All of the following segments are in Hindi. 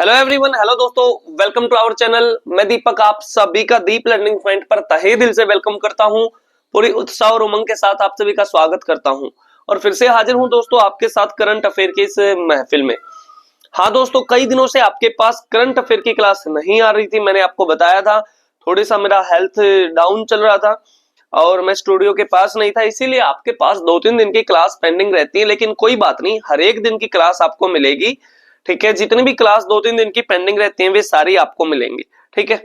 हेलो एवरीवन, हेलो दोस्तों, वेलकम टू आवर चैनल। मैं दीपक आप सभी का दीप लर्निंग पॉइंट पर तहे दिल से वेलकम करता हूं। पूरी उत्साह और उमंग के साथ आप सभी का स्वागत करता हूं और फिर से हाजिर हूं दोस्तों आपके साथ करंट अफेयर की इस महफिल में। हाँ दोस्तों, कई दिनों से आपके पास करंट अफेयर की क्लास नहीं आ रही थी। मैंने आपको बताया था थोड़ी सा मेरा हेल्थ डाउन चल रहा था और मैं स्टूडियो के पास नहीं था, इसीलिए आपके पास 2-3 दिन की क्लास पेंडिंग रहती है। लेकिन कोई बात नहीं, हर एक दिन की क्लास आपको मिलेगी। ठीक है, जितनी भी क्लास 2-3 दिन की पेंडिंग रहती हैं वे सारी आपको मिलेंगी। ठीक है,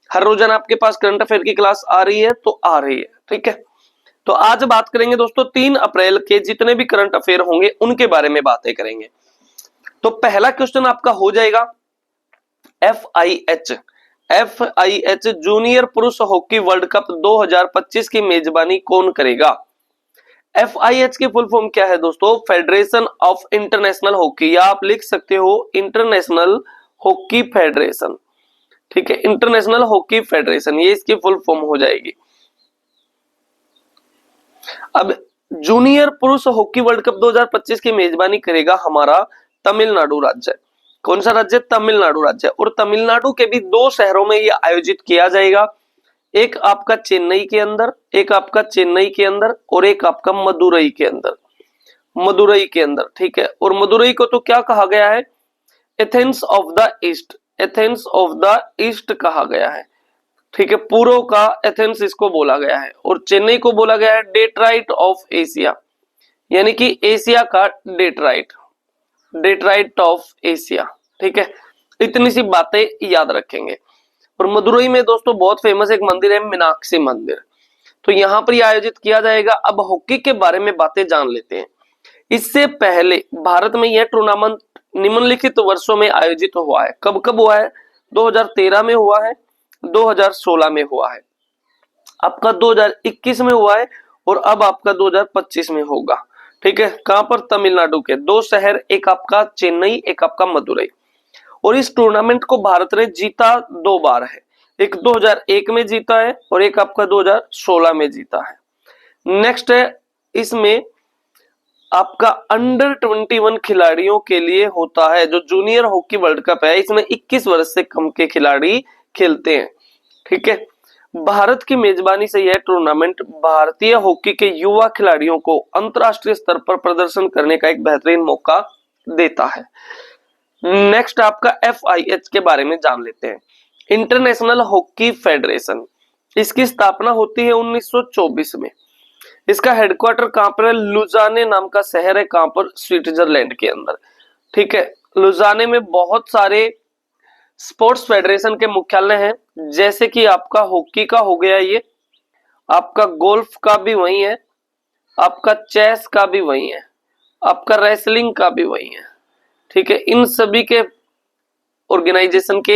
हर रोजाना आपके पास करंट अफेयर की क्लास आ रही है तो आ रही है। ठीक है, तो आज बात करेंगे दोस्तों 3 अप्रैल के जितने भी करंट अफेयर होंगे उनके बारे में बातें करेंगे। तो पहला क्वेश्चन आपका हो जाएगा एफआईएच जूनियर पुरुष हॉकी वर्ल्ड कप 2025 की मेजबानी कौन करेगा। एफआईएच की फुल फॉर्म क्या है दोस्तों? फेडरेशन ऑफ इंटरनेशनल हॉकी, या आप लिख सकते हो इंटरनेशनल हॉकी फेडरेशन। ठीक है, इंटरनेशनल हॉकी फेडरेशन, ये इसकी फुल फॉर्म हो जाएगी। अब जूनियर पुरुष हॉकी वर्ल्ड कप 2025 की मेजबानी करेगा हमारा तमिलनाडु राज्य। कौन सा राज्य? तमिलनाडु राज्य। और तमिलनाडु के भी 2 शहरों में ये आयोजित किया जाएगा। एक आपका चेन्नई के अंदर, एक आपका चेन्नई के अंदर और एक आपका मदुरई के अंदर। मदुरई के अंदर, ठीक है। और मदुरई को तो क्या कहा गया है? Athens of the east, Athens of the east कहा गया है। ठीक है, पूर्व का एथेंस इसको बोला गया है। और चेन्नई को बोला गया है डेट्राइट ऑफ एशिया, यानी कि एशिया का डेट्राइट, डेट्राइट ऑफ एशिया। ठीक है, इतनी सी बातें याद रखेंगे। और मदुरई में दोस्तों बहुत फेमस एक मंदिर है, मीनाक्षी मंदिर, तो यहां पर आयोजित किया जाएगा। अब हॉकी के बारे में बातें जान लेते हैं। इससे पहले भारत में यह टूर्नामेंट निम्नलिखित वर्षों में आयोजित हुआ है। कब कब हुआ है? 2013 में हुआ है, 2016 में हुआ है, आपका 2021 में हुआ है और अब आपका 2025 में होगा। ठीक है, कहां पर? तमिलनाडु के 2 शहर, एक आपका चेन्नई, एक आपका मदुरई। और इस टूर्नामेंट को भारत ने जीता 2 बार है, एक 2001 में जीता है और एक आपका 2016 में जीता है। नेक्स्ट है, इसमें आपका अंडर 21 खिलाड़ियों के लिए होता है। जो जूनियर हॉकी वर्ल्ड कप है, इसमें 21 वर्ष से कम के खिलाड़ी खेलते हैं। ठीक है, भारत की मेजबानी से यह टूर्नामेंट भारतीय हॉकी के युवा खिलाड़ियों को अंतरराष्ट्रीय स्तर पर प्रदर्शन करने का एक बेहतरीन मौका देता है। नेक्स्ट आपका एफआईएच के बारे में जान लेते हैं। इंटरनेशनल हॉकी फेडरेशन, इसकी स्थापना होती है 1924 में। इसका हेडक्वार्टर कहां पर है? लुजाने नाम का शहर है। कहां पर? स्विट्जरलैंड के अंदर। ठीक है, लुजाने में बहुत सारे स्पोर्ट्स फेडरेशन के मुख्यालय हैं, जैसे कि आपका हॉकी का हो गया, ये आपका गोल्फ का भी वही है, आपका चेस का भी वही है, आपका रेसलिंग का भी वही है। ठीक है, इन सभी के ऑर्गेनाइजेशन के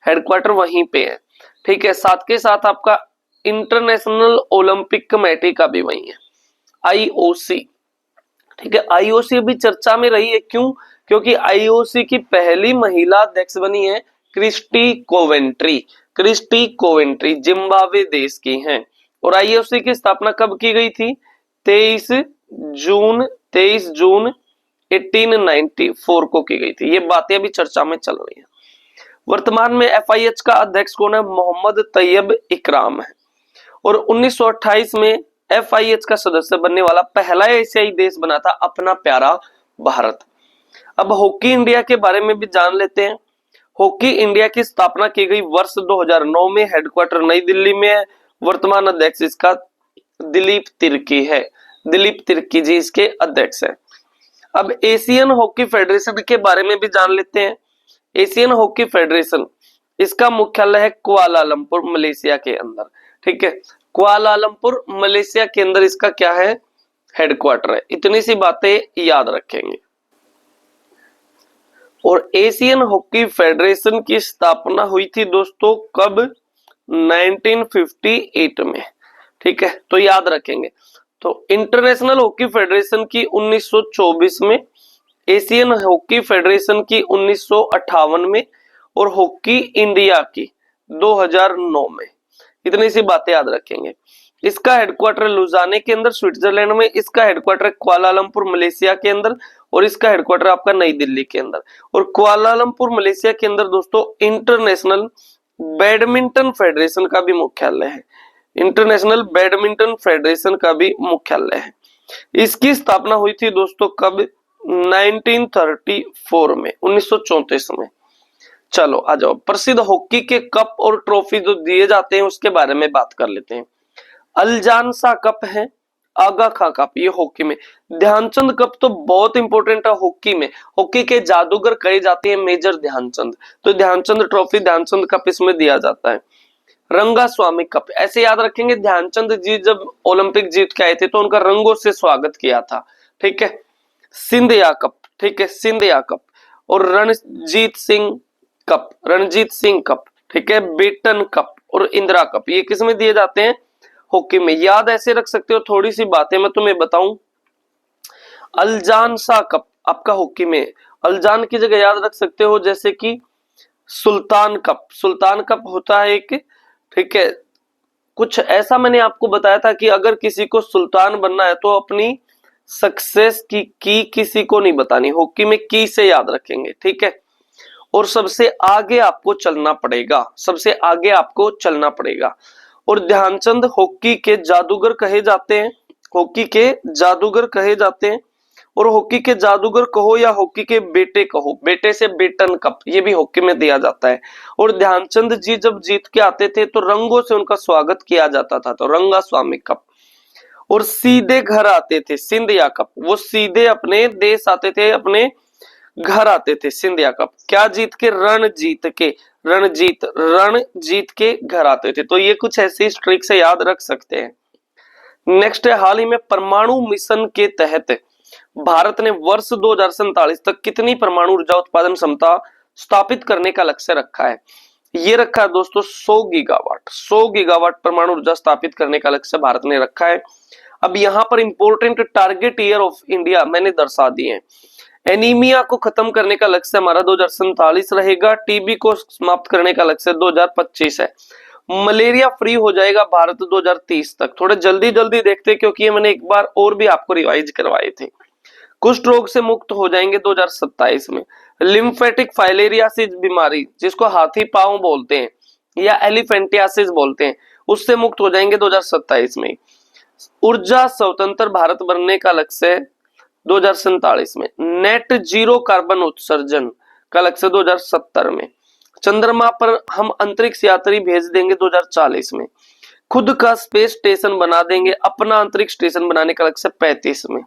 हेडक्वार्टर वहीं पे है। ठीक है, साथ के साथ आपका इंटरनेशनल ओलंपिक कमेटी का भी वही है, आईओसी। ठीक है, आईओसी भी चर्चा में रही है। क्यों? क्योंकि आईओसी की पहली महिला अध्यक्ष बनी है Christie Coventry. Christie Coventry Zimbabwe देश की हैं। और आईओसी की स्थापना कब की गई थी? 23 जून 1894 को की गई थी। ये बातें अभी चर्चा में चल रही हैं। वर्तमान में एफआईएच का अध्यक्ष कौन है? मोहम्मद तैयब इकराम है। और 1928 में एफआईएच का सदस्य बनने वाला पहला एशियाई देश बना था अपना प्यारा भारत। अब हॉकी इंडिया के बारे में भी जान लेते हैं। हॉकी इंडिया की स्थापना की गई वर्ष 2009 में, हेडक्वार्टर नई दिल्ली में है। वर्तमान अध्यक्ष इसका दिलीप तिर्की है। दिलीप तिर्की जी इसके अध्यक्ष है। अब एशियन हॉकी फेडरेशन के बारे में भी जान लेते हैं। एशियन हॉकी फेडरेशन, इसका मुख्यालय है कुआलालंपुर, मलेशिया के अंदर। ठीक है, कुआलालंपुर मलेशिया के अंदर इसका क्या है? हेडक्वार्टर है। इतनी सी बातें याद रखेंगे। और एशियन हॉकी फेडरेशन की स्थापना हुई थी दोस्तों कब? 1958 में। ठीक है, तो याद रखेंगे। तो इंटरनेशनल हॉकी फेडरेशन की 1924 में, एशियन हॉकी फेडरेशन की 1958 में और हॉकी इंडिया की 2009 में। इतनी सी बातें याद रखेंगे। इसका हेडक्वार्टर लुजाने के अंदर स्विट्जरलैंड में, इसका हेडक्वार्टर कुआलालंपुर मलेशिया के अंदर, और इसका हेडक्वार्टर आपका नई दिल्ली के अंदर। और कुआलालंपुर मलेशिया के अंदर दोस्तों इंटरनेशनल बैडमिंटन फेडरेशन का भी मुख्यालय है, इंटरनेशनल बैडमिंटन फेडरेशन का भी मुख्यालय है। इसकी स्थापना हुई थी दोस्तों कब? 1934 में, 1934 में। चलो आ जाओ, प्रसिद्ध हॉकी के कप और ट्रॉफी जो दिए जाते हैं उसके बारे में बात कर लेते हैं। अल्जानसा कप है, आगा खां कप, ये हॉकी में। ध्यानचंद कप तो बहुत इंपॉर्टेंट है हॉकी में, हॉकी के जादूगर कहे जाते हैं मेजर ध्यानचंद, तो ध्यानचंद ट्रॉफी, ध्यानचंद कप इसमें दिया जाता है। रंगा स्वामी कप, ऐसे याद रखेंगे, ध्यानचंद जी जब ओलंपिक जीत के आए थे तो उनका रंगों से स्वागत किया था, ठीक है। सिंधिया कप, ठीक है, सिंधिया कप। और रणजीत सिंह कप, रणजीत सिंह कप, ठीक है। बेटन कप और इंदिरा कप, ये किसमें दिए जाते हैं? हॉकी में। याद ऐसे रख सकते हो, थोड़ी सी बातें मैं तुम्हें बताऊं। अल्जानसा कप आपका हॉकी में, अल्जान की जगह याद रख सकते हो जैसे कि सुल्तान कप, सुल्तान कप होता है एक, ठीक है। कुछ ऐसा मैंने आपको बताया था कि अगर किसी को सुल्तान बनना है तो अपनी सक्सेस की किसी को नहीं बतानी, हॉकी में की से याद रखेंगे, ठीक है। और सबसे आगे आपको चलना पड़ेगा, सबसे आगे आपको चलना पड़ेगा। और ध्यानचंद हॉकी के जादूगर कहे जाते हैं, हॉकी के जादूगर कहे जाते हैं। और हॉकी के जादूगर कहो या हॉकी के बेटे कहो, बेटे से बेटन कप, ये भी हॉकी में दिया जाता है। और ध्यानचंद जी जब जीत के आते थे तो रंगों से उनका स्वागत किया जाता था, तो रंगा स्वामी कप। और सीधे घर आते थे, सिंधिया कप, वो सीधे अपने देश आते थे, अपने घर आते थे। सिंधिया कप क्या जीत के? रण जीत के, रण जीत के घर आते थे। तो ये कुछ ऐसी ट्रिक से याद रख सकते हैं। नेक्स्ट है, हाल ही में परमाणु मिशन के तहत भारत ने वर्ष 2047 तक कितनी परमाणु ऊर्जा उत्पादन क्षमता स्थापित करने का लक्ष्य रखा है? ये रखा है दोस्तों 100 गीगावाट, 100 गीगावाट परमाणु ऊर्जा स्थापित करने का लक्ष्य भारत ने रखा है। अब यहाँ पर important target year of India मैंने दर्शा दिए हैं। एनीमिया को खत्म करने का लक्ष्य हमारा 2047 रहेगा, टीबी को समाप्त करने का लक्ष्य 2025 है, मलेरिया फ्री हो जाएगा भारत 2030 तक। थोड़े जल्दी जल्दी देखते क्योंकि ये मैंने एक बार और भी आपको रिवाइज करवाए थे। कुष्ठ रोग से मुक्त हो जाएंगे 2027 में। लिम्फेटिक फाइलेरियासिस बीमारी जिसको हाथी पांव बोलते हैं या एलिफेंटियासिस बोलते हैं, उससे मुक्त हो जाएंगे 2027 में। ऊर्जा स्वतंत्र भारत बनने का लक्ष्य 2047 में। नेट जीरो कार्बन उत्सर्जन का लक्ष्य 2070 में। चंद्रमा पर हम अंतरिक्ष यात्री भेज देंगे 2040 में। खुद का स्पेस स्टेशन बना देंगे, अपना अंतरिक्ष स्टेशन बनाने का लक्ष्य 35 में।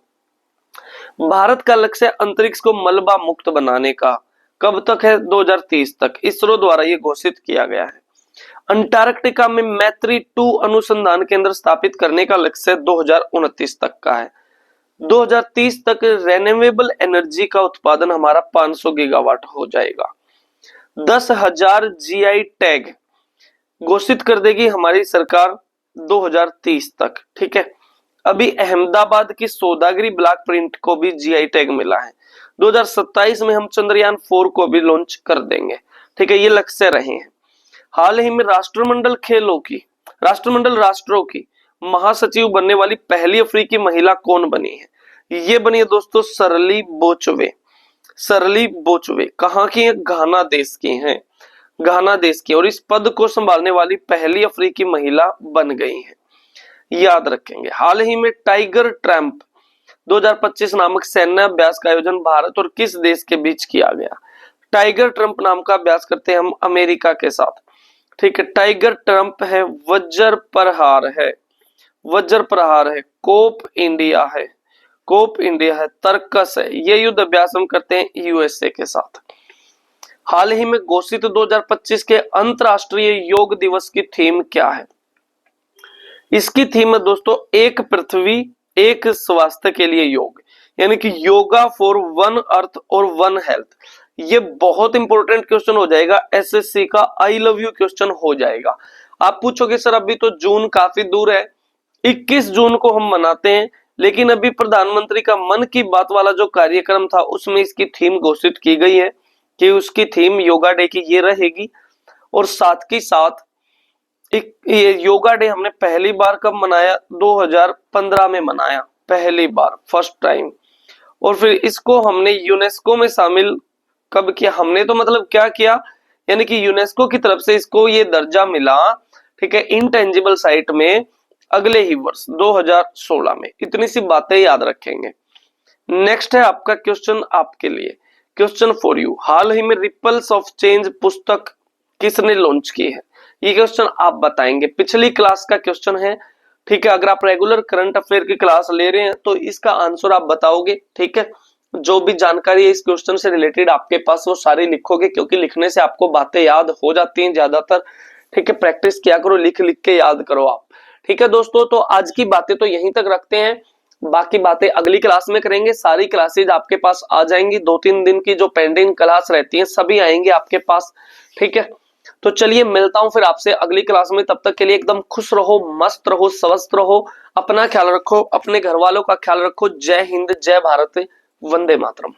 भारत का लक्ष्य अंतरिक्ष को मलबा मुक्त बनाने का कब तक है? 2030 तक, इसरो द्वारा ये घोषित किया गया है। अंटार्कटिका में मैत्री 2 अनुसंधान केंद्र स्थापित करने का लक्ष्य 2029 तक का है। 2030 तक रेन्यूएबल एनर्जी का उत्पादन हमारा 500 गीगावाट हो जाएगा। 10,000 जीआई टैग घोषित कर देगी हमारी सरकार 2030 तक, ठीक है। अभी अहमदाबाद की सौदागरी ब्लॉक प्रिंट को भी जीआई टैग मिला है। 2027 में हम चंद्रयान 4 को भी लॉन्च कर देंगे, ठीक है। ये लक्ष्य रहे हैं। हाल ही में राष्ट्रमंडल खेलों की, राष्ट्रमंडल राष्ट्रों की महासचिव बनने वाली पहली अफ्रीकी महिला कौन बनी है? ये बनी है दोस्तों सरली बोचवे। सरली बोचवे कहाँ की है? घाना देश की हैं, घाना देश की। और इस पद को संभालने वाली पहली अफ्रीकी महिला बन गई है, याद रखेंगे। हाल ही में टाइगर ट्रैम्प 2025 नामक सैन्य अभ्यास का आयोजन भारत और किस देश के बीच किया गया? टाइगर ट्रम्प नाम का अभ्यास करते हैं हम अमेरिका के साथ, ठीक है। टाइगर ट्रम्प है, वज्र प्रहार है, वज्र प्रहार है, कोप इंडिया है, कोप इंडिया है, तर्कस है। ये युद्ध अभ्यास हम करते हैं यूएसए के साथ। हाल ही में घोषित 2025 के अंतरराष्ट्रीय योग दिवस की थीम क्या है? इसकी थीम है दोस्तों एक पृथ्वी एक स्वास्थ्य के लिए योग, यानी कि योगा फॉर वन अर्थ और वन हेल्थ। ये बहुत इंपॉर्टेंट क्वेश्चन हो जाएगा, एसएससी का आई लव यू क्वेश्चन हो जाएगा। आप पूछोगे सर अभी तो जून काफी दूर है, 21 जून को हम मनाते हैं, लेकिन अभी प्रधानमंत्री का मन की बात वाला जो कार्यक्रम था उसमें इसकी थीम घोषित की गई है कि उसकी थीम योगा डे की ये रहेगी। और साथ ही साथ ये योगा डे हमने पहली बार कब मनाया? 2015 में मनाया, पहली बार, फर्स्ट टाइम। और फिर इसको हमने यूनेस्को में शामिल कब किया? हमने तो मतलब क्या किया, यानी कि यूनेस्को की तरफ से इसको ये दर्जा मिला, ठीक है, इंटेंजिबल साइट में अगले ही वर्ष 2016 में। इतनी सी बातें याद रखेंगे। नेक्स्ट है आपका क्वेश्चन आपके लिए, क्वेश्चन फॉर यू। हाल ही में रिपल्स ऑफ चेंज पुस्तक किसने लॉन्च की है? ये क्वेश्चन आप बताएंगे, पिछली क्लास का क्वेश्चन है, ठीक है। अगर आप रेगुलर करंट अफेयर की क्लास ले रहे हैं तो इसका आंसर आप बताओगे, ठीक है। जो भी जानकारी है इस क्वेश्चन से रिलेटेड आपके पास वो सारी लिखोगे, क्योंकि लिखने से आपको बातें याद हो जाती हैं ज्यादातर, ठीक है। प्रैक्टिस किया करो, लिख लिख के याद करो आप, ठीक है दोस्तों। तो आज की बातें तो यहीं तक रखते हैं, बाकी बातें अगली क्लास में करेंगे। सारी क्लासेज आपके पास आ जाएंगी, 2-3 दिन की जो पेंडिंग क्लास रहती है सभी आएंगे आपके पास, ठीक है। तो चलिए मिलता हूं फिर आपसे अगली क्लास में। तब तक के लिए एकदम खुश रहो, मस्त रहो, स्वस्थ रहो, अपना ख्याल रखो, अपने घर वालों का ख्याल रखो। जय हिंद, जय भारत, वंदे मातरम।